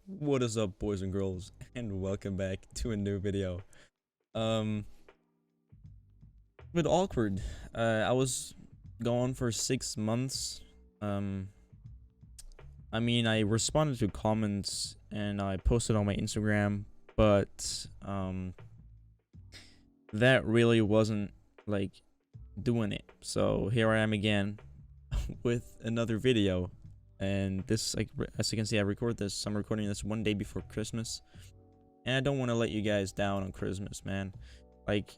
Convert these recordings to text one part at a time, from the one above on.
What is up, boys and girls, and welcome back to a new video. A bit awkward. I was gone for 6 months. I mean, I responded to comments and I posted on my Instagram, but that really wasn't like doing it. So here I am again with another video. And this, like, as you can see, I'm recording this one day before Christmas, and I don't want to let you guys down on Christmas, man. Like,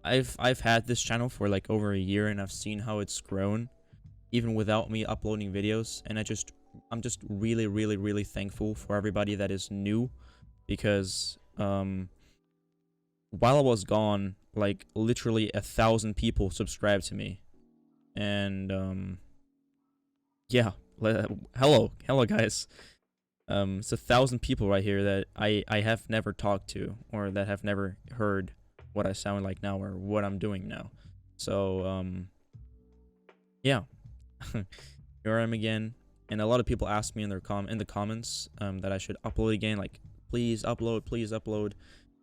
I've had this channel for like over a year, and I've seen how it's grown, even without me uploading videos. And I'm just really thankful for everybody that is new, because while I was gone, like literally 1,000 people subscribed to me, and yeah, hello guys. It's 1,000 people right here that I have never talked to, or that have never heard what I sound like now or what I'm doing now. So yeah. Here I am again, and a lot of people ask me in the comments that I should upload again, like please upload.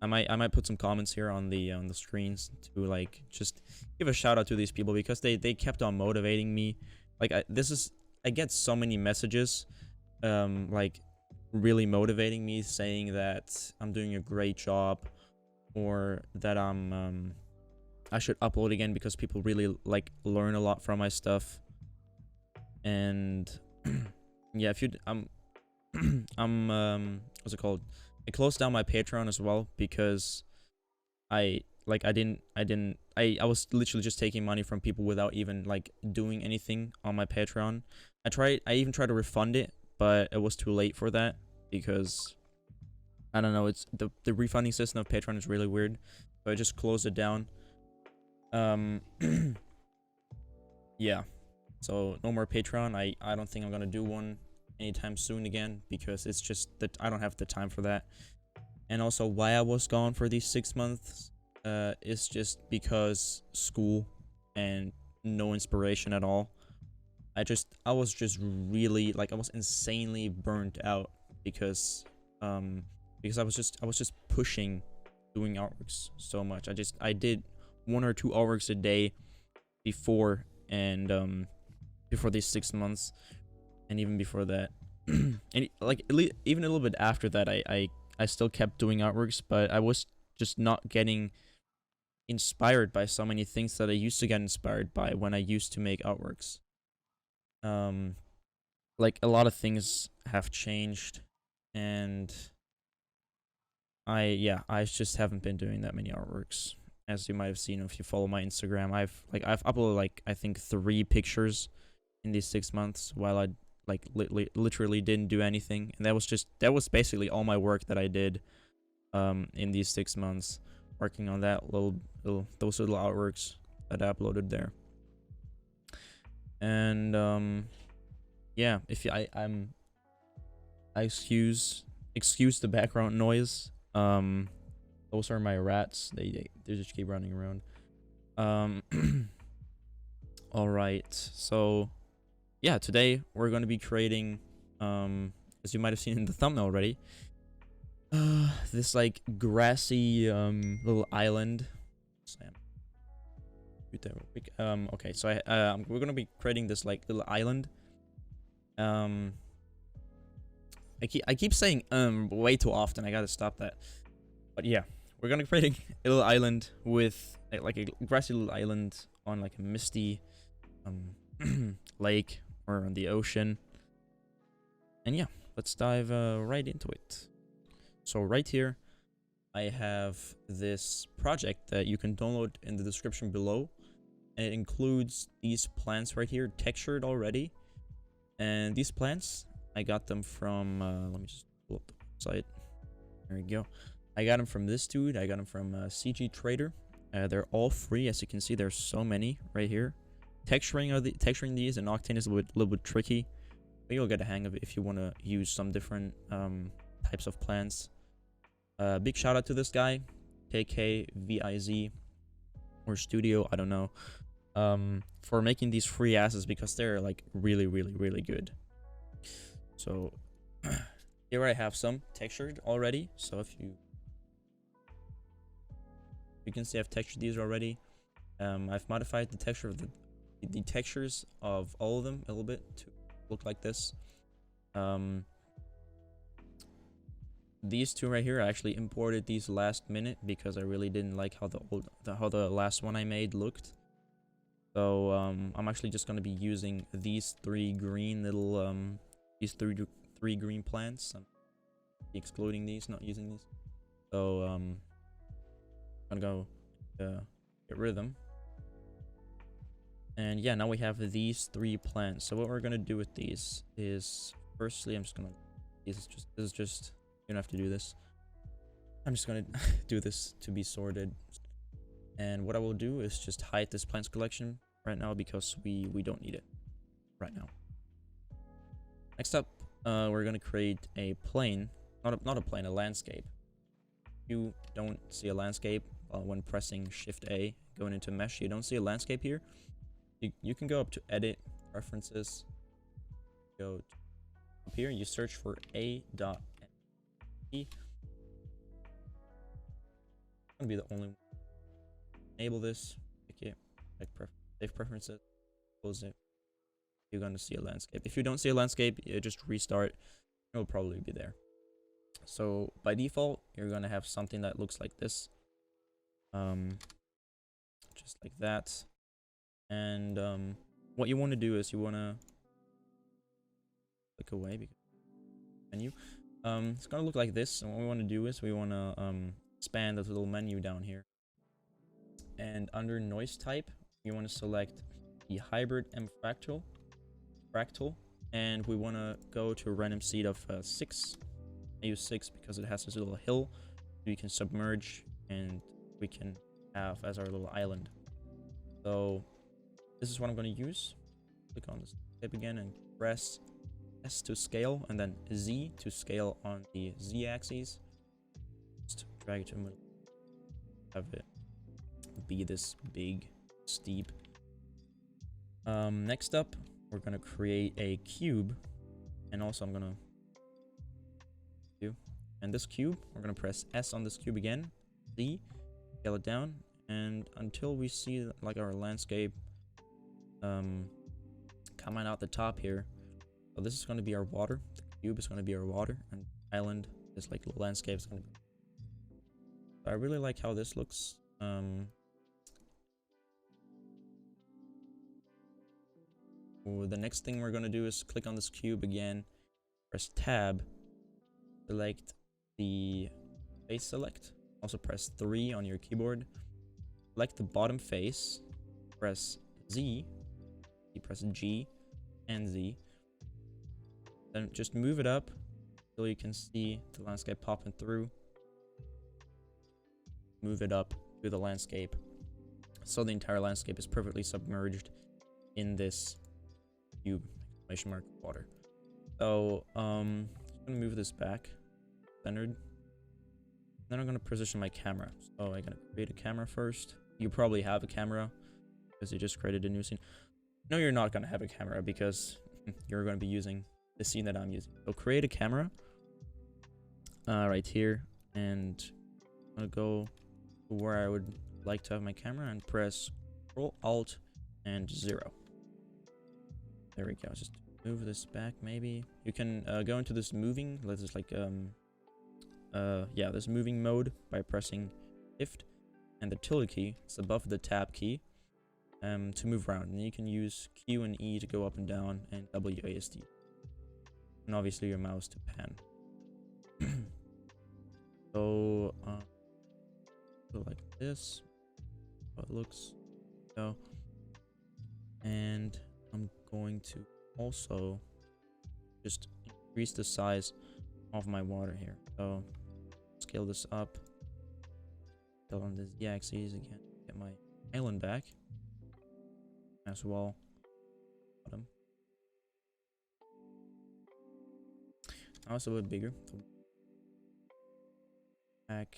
I might put some comments here on the screens to like just give a shout out to these people, because they kept on motivating me. Like I get so many messages, like really motivating me, saying that I'm doing a great job, or that I should upload again because people really like learn a lot from my stuff. And yeah, if you what's it called? I closed down my Patreon as well, because I was literally just taking money from people without even like doing anything on my Patreon. I even tried to refund it, but it was too late for that, because I don't know, it's the refunding system of Patreon is really weird. So I just closed it down. Yeah. So no more Patreon. I don't think I'm gonna do one anytime soon again, because it's just that I don't have the time for that. And also, why I was gone for these 6 months is just because school and no inspiration at all. I was just really, like, I was insanely burnt out, because I was just pushing doing artworks so much. I did 1 or 2 artworks a day before, and before these 6 months, and even before that. And like even a little bit after that, I still kept doing artworks, but I was just not getting inspired by so many things that I used to get inspired by when I used to make artworks. Like, a lot of things have changed, and I just haven't been doing that many artworks, as you might have seen if you follow my Instagram. I've uploaded like, I think, 3 pictures in these 6 months, while I like literally didn't do anything. And that was basically all my work that I did in these 6 months, working on that those little artworks that I uploaded there. And yeah, if I excuse the background noise. Those are my rats. They just keep running around. All right, so yeah, today we're going to be creating, as you might have seen in the thumbnail already, this like grassy little island. Okay, so we're gonna be creating this like little island. I keep saying way too often. I gotta stop that. But yeah, we're gonna create a little island with like a grassy little island on like a misty lake, or on the ocean. And yeah, let's dive right into it. So right here, I have this project that you can download in the description below, and it includes these plants right here, textured already. And these plants, I got them from let me just pull up the website. There we go. I got them from this dude. I got them from CG Trader. They're all free, as you can see. There's so many right here. Texturing these in Octane is a little bit tricky, but you'll get a hang of it if you want to use some different types of plants. Big shout out to this guy, KKVIZ, or Studio, I don't know, for making these free asses, because they're like really good. So here I have some textured already. So if you can see I've textured these already. I've modified the texture of the textures of all of them a little bit to look like this. These two right here, I actually imported these last minute because I really didn't like how the last one I made looked. So I'm actually just gonna be using these three green little these three green plants. I'm excluding these, not using these. So I'm gonna go get rid of them. And yeah, now we have these three plants. So what we're gonna do with these is, firstly, this is just you don't have to do this. I'm just gonna do this to be sorted. And what I will do is just hide this plants collection right now because we don't need it right now. Next up, we're gonna create a plane, not a plane, a landscape. You don't see a landscape when pressing Shift A, going into mesh. You don't see a landscape here. You can go up to Edit, Preferences, go up here. You search for a.nv. Gonna be the only one. Enable this, pick it, save preferences, close it. You're gonna see a landscape. If you don't see a landscape, you just restart. It'll probably be there. So by default, you're gonna have something that looks like this, just like that. And what you want to do is you want to click away because menu. It's gonna look like this. And what we want to do is we want to expand this little menu down here. And under noise type, you want to select the hybrid M fractal, and we want to go to a random seed of 6. I use 6 because it has this little hill we can submerge and we can have as our little island. So this is what I'm going to use. Click on this tip again and press S to scale and then Z to scale on the Z axis. Just drag it to the middle. Have it be this big, steep. Next up, we're gonna create a cube, and also I'm gonna do. And this cube, we're gonna press S on this cube again, Z, scale it down, and until we see like our landscape coming out the top here. So this is gonna be our water. The cube is gonna be our water, and island, this like little landscape is gonna be. I really like how this looks. The next thing we're going to do is click on this cube again, press tab, select the face select, also press 3 on your keyboard, select the bottom face, press Z, you press G and Z, then just move it up so you can see the landscape popping through. Move it up to the landscape so the entire landscape is perfectly submerged in this cube exclamation mark water. So I'm gonna move this back centered, then I'm gonna position my camera. So I'm gonna create a camera first. You probably have a camera because you just created a new scene. No, you're not gonna have a camera because you're gonna be using the scene that I'm using. So create a camera right here, and I'm gonna go to where I would like to have my camera and press Control Alt and 0. There we go. Just move this back. Maybe you can go into this moving. Let's just like yeah, this moving mode by pressing Shift and the tilde key. It's above the tab key to move around. And you can use Q and E to go up and down, and WASD, and obviously your mouse to pan. So like this, how it looks. So, and I'm going to also just increase the size of my water here. So scale this up, scale on the Z-axis again, get my island back as well. Bottom. Now it's a bit bigger. Back.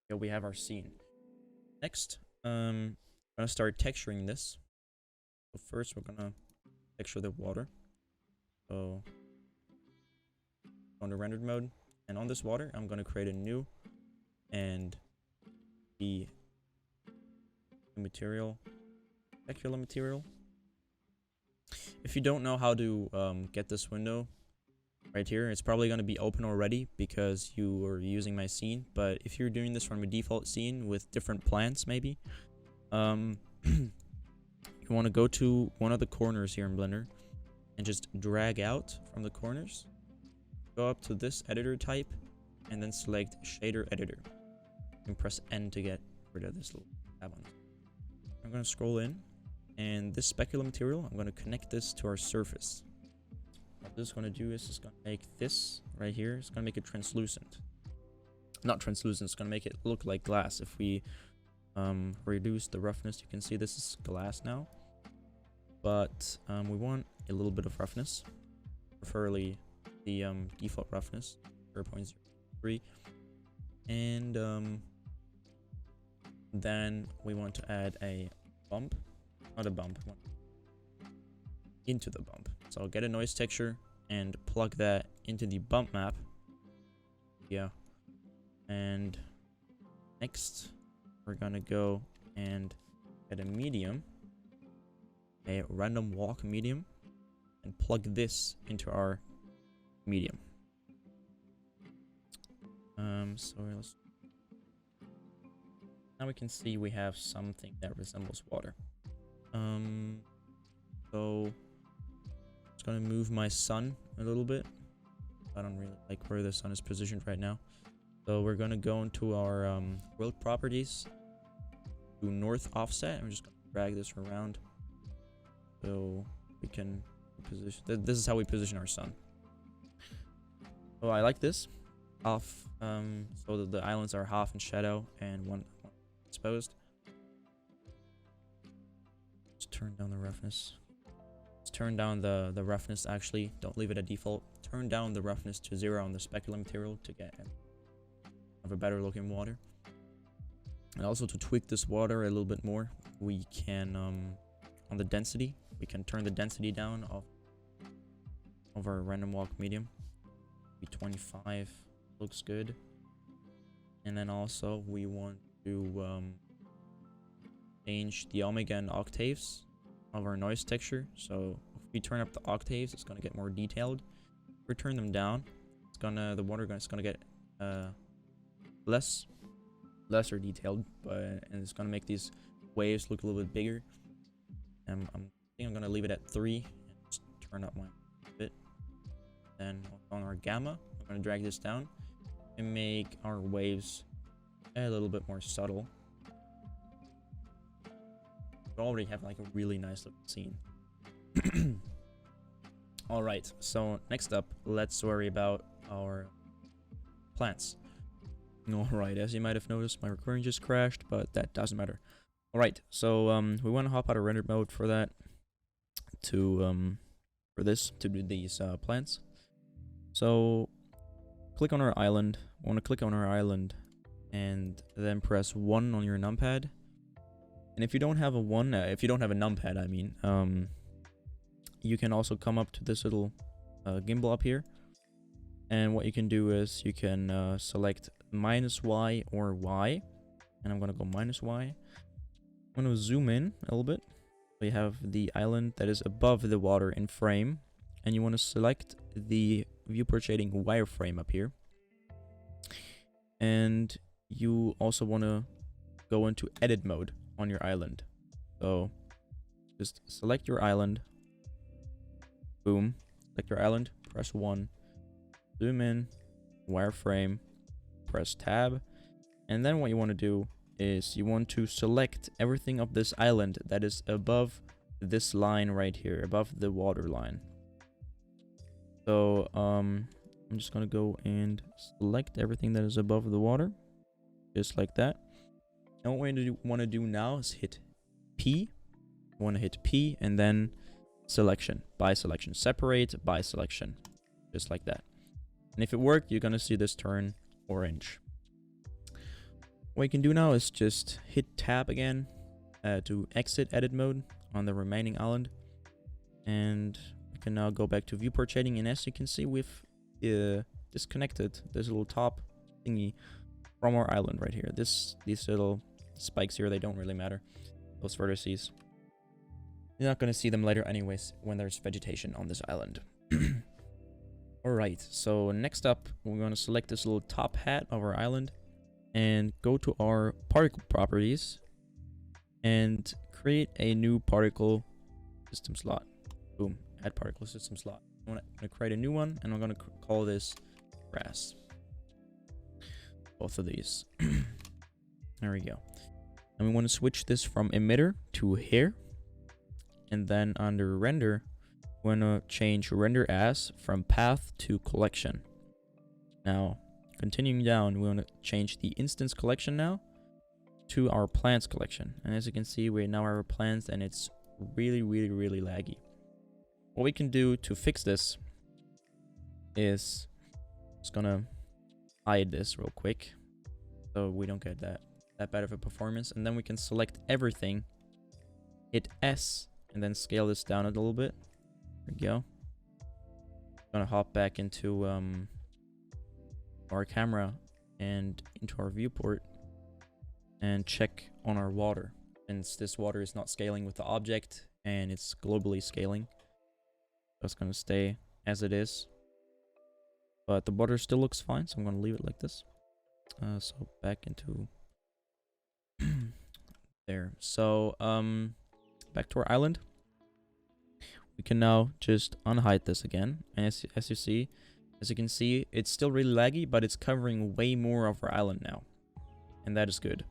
Yeah, we have our scene. Next, I'm gonna start texturing this. So first we're gonna texture the water. So go into rendered mode, and on this water, I'm going to create a new and the material, specular material. If you don't know how to get this window right here, it's probably going to be open already because you are using my scene. But if you're doing this from a default scene with different plants, maybe, you want to go to one of the corners here in Blender and just drag out from the corners. Go up to this editor type and then select shader editor and press N to get rid of this little tab on it. I'm going to scroll in, and this specular material, I'm going to connect this to our surface. What this is going to do is it's going to make this right here, it's going to make it translucent. Not translucent, it's going to make it look like glass. If we reduce the roughness, you can see this is glass now. But we want a little bit of roughness, preferably the default roughness, 0.03. And then we want to add a bump, not a bump, into the bump. So I'll get a noise texture and plug that into the bump map. Yeah. And next, we're gonna go and get a medium, a random walk medium, and plug this into our medium. So let's, now we can see we have something that resembles water. So just gonna move my sun a little bit. I don't really like where the sun is positioned right now. So we're gonna go into our world properties, do north offset, and we're just gonna drag this around so we can position. This is how we position our sun. So I like this off, so that the islands are half in shadow and one exposed. Let's turn down the roughness. Let's turn down the roughness. Actually, don't leave it at default. Turn down the roughness to 0 on the specular material to get have a better looking water. And also to tweak this water a little bit more, we can on the density, we can turn the density down of our random walk medium. Be 25, looks good. And then also we want to change the omega and octaves of our noise texture. So if we turn up the octaves, it's gonna get more detailed. If we turn them down, it's gonna it's gonna get lesser detailed, and it's gonna make these waves look a little bit bigger. I think I'm gonna leave it at 3 and just turn up my bit. Then on our gamma, I'm gonna drag this down and make our waves a little bit more subtle. We already have like a really nice looking scene. All right, so next up, let's worry about our plants. All right, as you might have noticed, my recording just crashed, but that doesn't matter. All right, so we want to hop out of render mode for that, to do these plants. So click on our island. I want to click on our island and then press 1 on your numpad. And if you don't have a 1, if you don't have a numpad, I mean, you can also come up to this little gimbal up here. And what you can do is you can select -Y or Y. And I'm going to go -Y. I'm going to zoom in a little bit. We have the island that is above the water in frame. And you want to select the viewport shading wireframe up here. And you also want to go into edit mode on your island. So just select your island. Boom. Select your island. Press 1. Zoom in. Wireframe. Press tab. And then what you want to do is you want to select everything of this island that is above this line right here, above the water line. So I'm just gonna go and select everything that is above the water, just like that. And what we want to do now is hit P. You want to hit P and then selection, by selection, separate by selection, just like that. And if it worked, you're gonna see this turn orange. What you can do now is just hit tab again to exit edit mode on the remaining island, and we can now go back to viewport shading. And as you can see, we've disconnected this little top thingy from our island right here. These little spikes here, they don't really matter. Those vertices. You're not going to see them later anyways when there's vegetation on this island. Alright, so next up, we're going to select this little top hat of our island and go to our particle properties and create a new particle system slot. Boom, add particle system slot. I'm going to create a new one, and I'm going to call this grass. Both of these. There we go. And we want to switch this from emitter to hair. And then under render, we're going to change render as from path to collection. Now, continuing down, we want to change the instance collection now to our plants collection. And as you can see, we now have our plants, and it's really laggy. What we can do to fix this is just gonna hide this real quick so we don't get that bad of a performance, and then we can select everything, hit S, and then scale this down a little bit. There we go. Gonna hop back into our camera and into our viewport and check on our water. Since this water is not scaling with the object and it's globally scaling, so it's gonna stay as it is. But the water still looks fine, so I'm gonna leave it like this. So back into there. So back to our island. We can now just unhide this again, and as you can see, it's still really laggy, but it's covering way more of our island now, and that is good.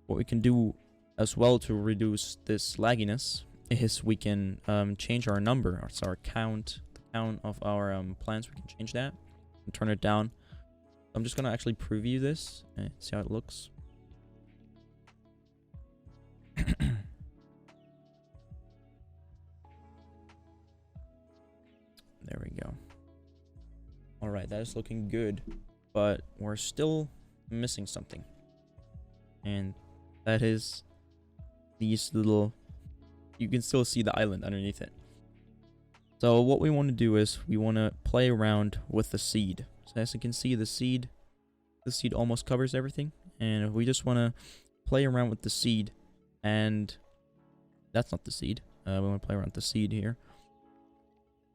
What we can do as well to reduce this lagginess is we can change our number, so our count, the count of our plants. We can change that and turn it down. I'm just gonna actually preview this and see how it looks. There we go. Alright, that is looking good, but we're still missing something. And that is these little... You can still see the island underneath it. So what we want to do is we want to play around with the seed. So as you can see, the seed almost covers everything. And we just want to play around with the seed. And that's not the seed. We want to play around with the seed here.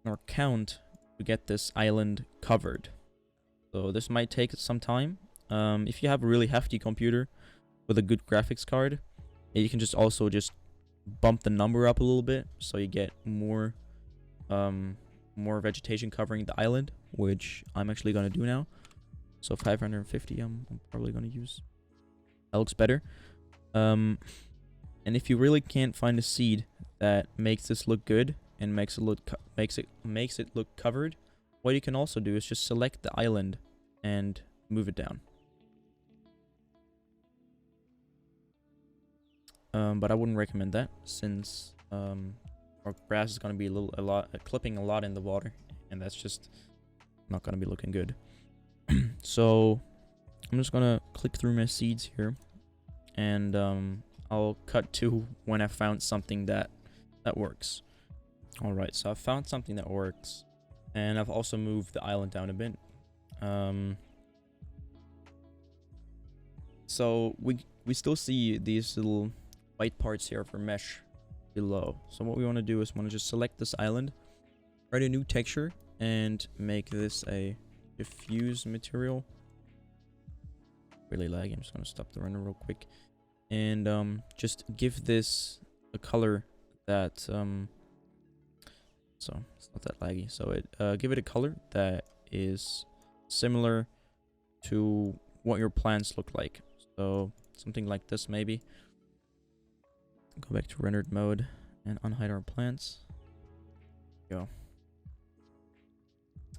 Our count to get this island covered. So this might take some time. If you have a really hefty computer with a good graphics card, you can just also bump the number up a little bit so you get more vegetation covering the island, which I'm actually gonna do now. So 550 I'm probably gonna use. That looks better. And if you really can't find a seed that makes this look good and makes it look covered, what you can also do is just select the island and move it down. But I wouldn't recommend that, since our grass is going to be clipping a lot in the water, and that's just not going to be looking good. So I'm just going to click through my seeds here, and I'll cut to when I found something that works. Alright, so I've found something that works, and I've also moved the island down a bit. So we still see these little white parts here for mesh below. So what we want to do is want to just select this island, write a new texture, and make this a diffuse material. Really laggy. I'm just going to stop the render real quick, and just give this a color that so it's not that laggy. So give it a color that is similar to what your plants look like. So something like this, maybe. Go back to rendered mode and unhide our plants. Go.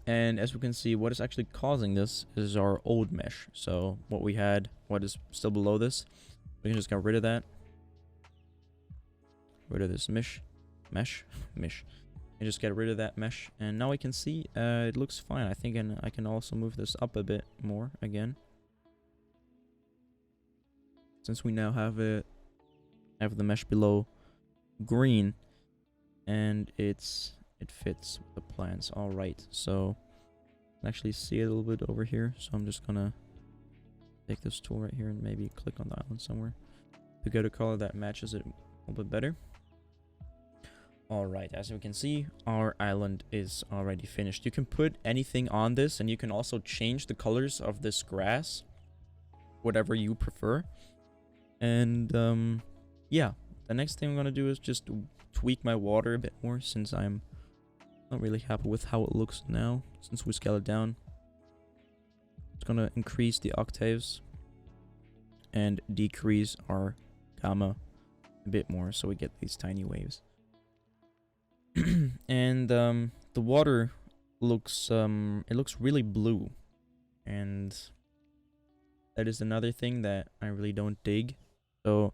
And as we can see, what is actually causing this is our old mesh. So what we had, what is still below this, we can just get rid of that. Rid of this mesh. And just get rid of that mesh. And now we can see it looks fine. I think I can also move this up a bit more again, since we now have the mesh below green, and it fits with the plants. All right, so can actually see it a little bit over here. So I'm just gonna take this tool right here and maybe click on the island somewhere to get a color that matches it a little bit better. Alright, as we can see, our island is already finished. You can put anything on this, and you can also change the colors of this grass, whatever you prefer. And yeah, the next thing I'm gonna do is just tweak my water a bit more, since I'm not really happy with how it looks now, since we scale it down. It's gonna increase the octaves and decrease our gamma a bit more, so we get these tiny waves. And the water looks it looks really blue, and that is another thing that I really don't dig. So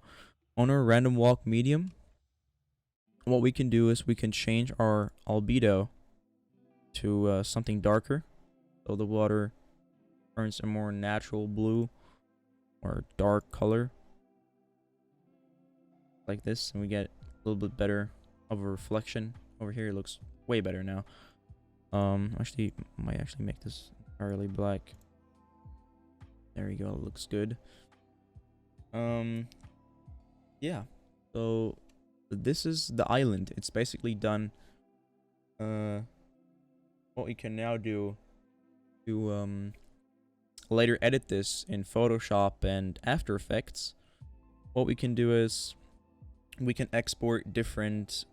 on our random walk medium, what we can do is we can change our albedo to something darker, so the water turns a more natural blue or dark color like this, and we get a little bit better of a reflection. Over here it looks way better now. Actually might actually make this entirely black. There you go, it looks good. Yeah, so this is the island. It's basically done. What we can now do to later edit this in Photoshop and After Effects, what we can do is we can export different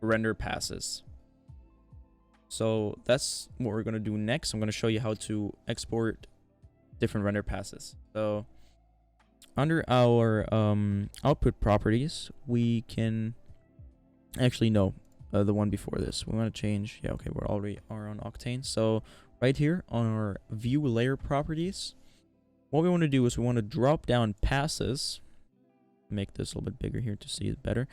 render passes. So that's what we're going to do next. I'm going to show you how to export different render passes. So under our output properties, we can actually the one before this. We want to change. Yeah, okay, we're already on Octane. So right here on our view layer properties, what we want to do is we want to drop down passes. Make this a little bit bigger here to see it better.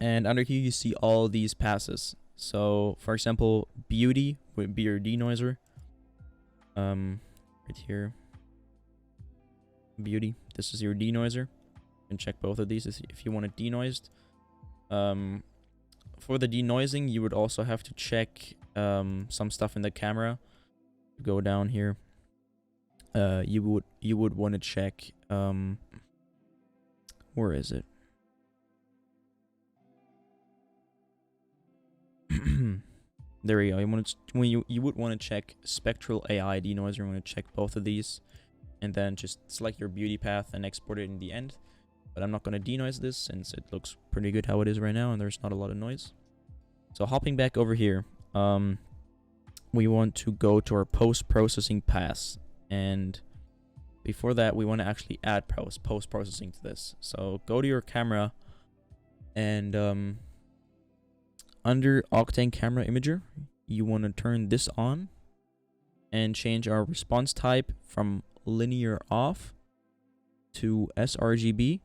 And under here you see all these passes. So for example, beauty would be your denoiser. Right here, beauty, this is your denoiser. You can check both of these if you want it denoised. For the denoising, you would also have to check some stuff in the camera. Go down here. You would want to check where is it? There we go. You would want to check spectral AI denoiser. You want to check both of these, and then just select your beauty path and export it in the end. But I'm not going to denoise this since it looks pretty good how it is right now, and there's not a lot of noise. So hopping back over here, we want to go to our post-processing pass, and before that we want to actually add post-processing to this. So go to your camera, and under Octane Camera Imager, you want to turn this on and change our response type from linear off to sRGB.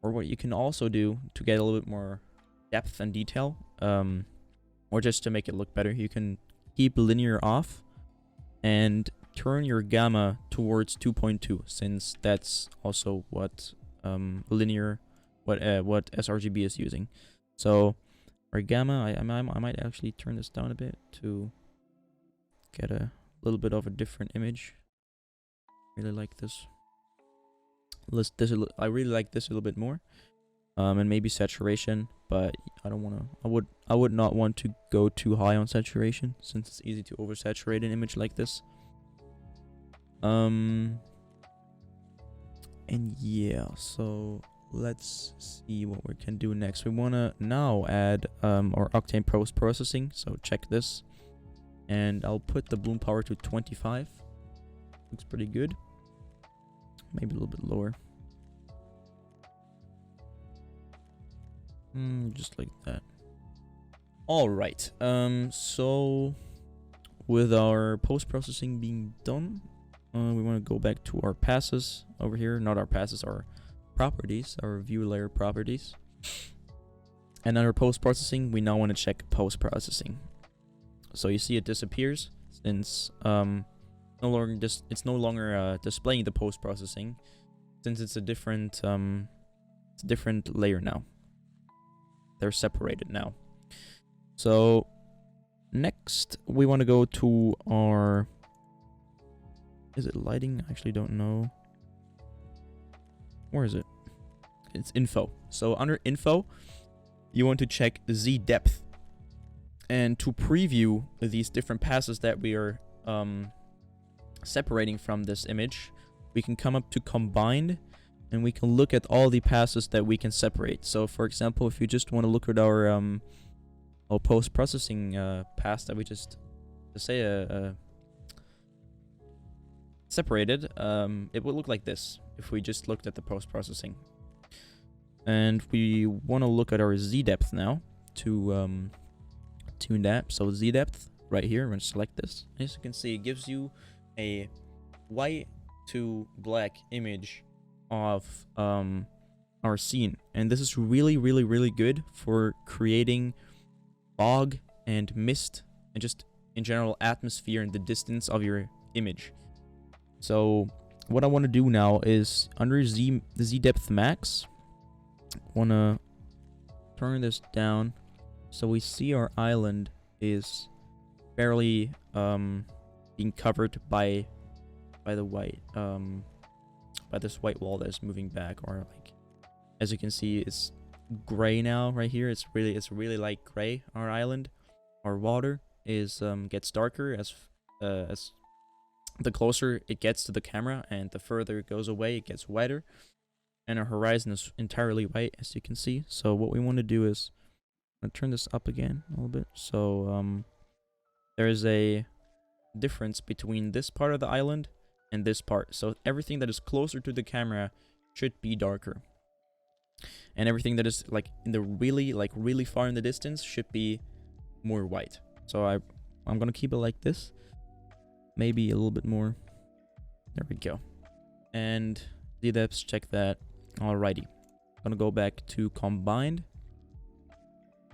Or what you can also do to get a little bit more depth and detail, or just to make it look better, you can keep linear off and turn your gamma towards 2.2, since that's also what what sRGB is using. So our gamma, I might actually turn this down a bit to get a little bit of a different image. Really like this. I really like this a little bit more, and maybe saturation, but I don't want to. I would not want to go too high on saturation, since it's easy to oversaturate an image like this. And yeah, so let's see what we can do next. We want to now add our Octane post processing. So check this, and I'll put the bloom power to 25. Looks pretty good. Maybe a little bit lower. Just like that. All right. So with our post-processing being done, we want to go back to our passes over here. Not our passes, our properties, our view layer properties. And under post-processing, we now want to check post-processing. So you see it disappears since it's no longer displaying the post-processing, since it's a different layer now. They're separated now. So Next, we want to go to our... Is it lighting? I actually don't know. Where is it? It's info. So under info, you want to check Z depth. And to preview these different passes that we are separating from this image, we can come up to combined and we can look at all the passes that we can separate. So for example, if you just want to look at our post-processing pass that we just separated, it would look like this if we just looked at the post-processing. And we want to look at our Z depth now to tune that. So Z depth right here, I'm going to select this. As you can see, it gives you a white to black image of our scene, and this is really good for creating fog and mist and just in general atmosphere and the distance of your image. So what I want to do now is under the Z depth max, want to turn this down so we see our island is barely being covered by the white by this white wall that is moving back. Or like, as you can see, it's gray now right here. It's really light gray. Our island, our water is gets darker as the closer it gets to the camera, and the further it goes away it gets whiter, and our horizon is entirely white, as you can see. So what we want to do is I'm gonna turn this up again a little bit. So there's a difference between this part of the island and this part. So everything that is closer to the camera should be darker, and everything that is like in the really far in the distance should be more white. So I'm gonna keep it like this, maybe a little bit more. There we go. And Z depths, check that. Alrighty, gonna go back to combined.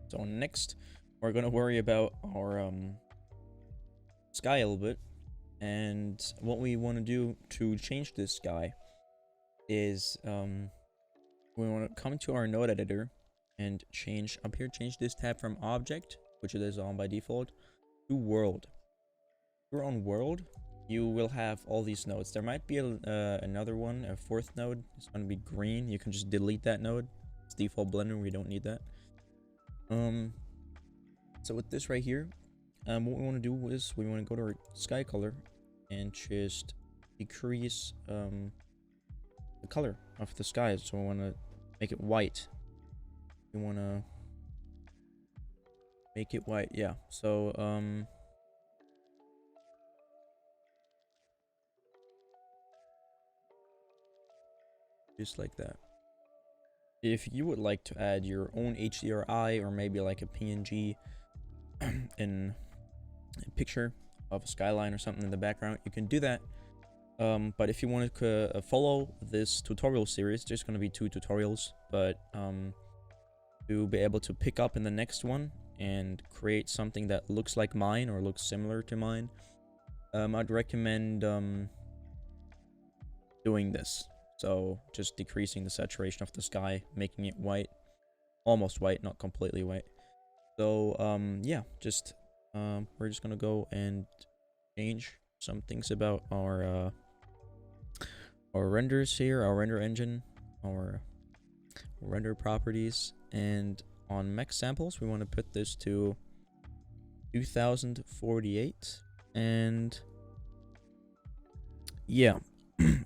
So next, we're gonna worry about our sky a little bit, and what we want to do to change this sky is we want to come to our node editor and change up here, change this tab from object, which it is on by default, to world. If you're on world, you will have all these nodes. There might be another one, a fourth node. It's going to be green. You can just delete that node. It's default Blender. We don't need that. So with this right here, what we want to do is we want to go to our sky color and just decrease the color of the sky. So we want to make it white. We want to make it white, yeah. So just like that. If you would like to add your own HDRI or maybe like a PNG in a picture of a skyline or something in the background, you can do that. But if you want to follow this tutorial series, there's going to be 2 tutorials, but to be able to pick up in the next one and create something that looks like mine or looks similar to mine, I'd recommend doing this. So just decreasing the saturation of the sky, making it white, almost white, not completely white. So yeah, just we're just gonna go and change some things about our renders here, our render engine, our render properties, and on max samples we want to put this to 2048. And yeah,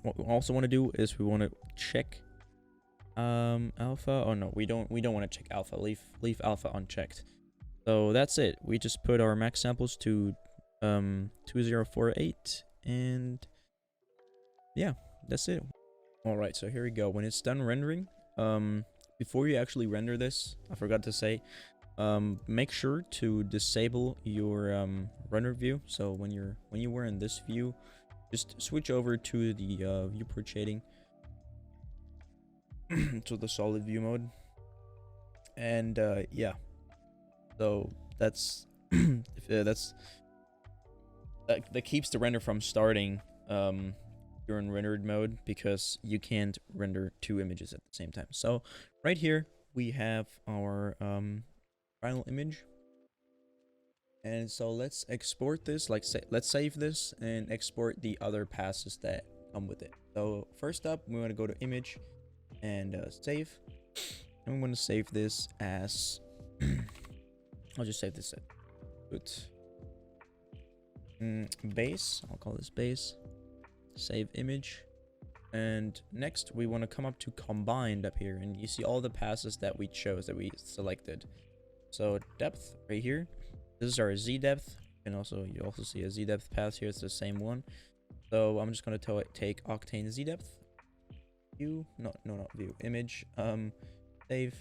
what we also want to do is we want to check alpha. Oh no, we don't want to check alpha. Leave alpha unchecked. So that's it. We just put our max samples to 2048, and yeah, that's it. All right, so here we go. When it's done rendering, before you actually render this, I forgot to say, make sure to disable your render view. So when you were in this view, just switch over to the viewport shading to the solid view mode. And yeah, so that's that keeps the render from starting during rendered mode, because you can't render 2 images at the same time. So right here we have our final image. And so let's export this, like let's save this and export the other passes that come with it. So first up, we want to go to image and save. And we want to save this as, I'll just save this at base. I'll call this base. Save image. And next we want to come up to combined up here, and you see all the passes that we chose, that we selected. So depth right here. This is our Z depth, and also you also see a Z depth pass here. It's the same one. So I'm just gonna take Octane Z depth. View, not view, image. Save.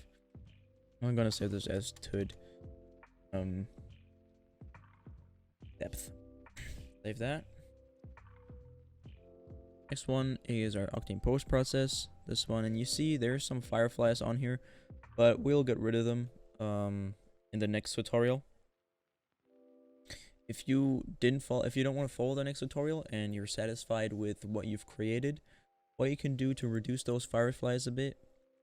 I'm gonna save this as TUD. Depth. Save that. Next one is our Octane post process. This one, and you see there's some fireflies on here, but we'll get rid of them in the next tutorial. If you don't want to follow the next tutorial and you're satisfied with what you've created, what you can do to reduce those fireflies a bit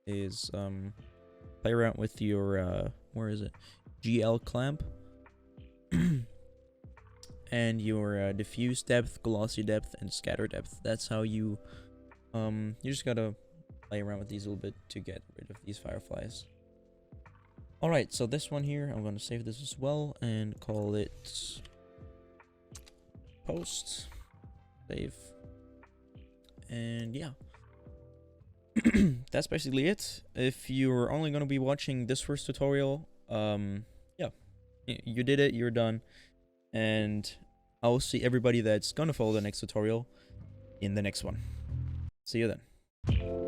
is play around with your where is it, GL clamp and your diffuse depth, glossy depth, and scatter depth. That's how you just gotta play around with these a little bit to get rid of these fireflies. Alright, so this one here, I'm gonna save this as well and call it post. Save. And yeah. That's basically it. If you're only gonna be watching this first tutorial, yeah, you did it, you're done. And I'll see everybody that's gonna follow the next tutorial in the next one. See you then.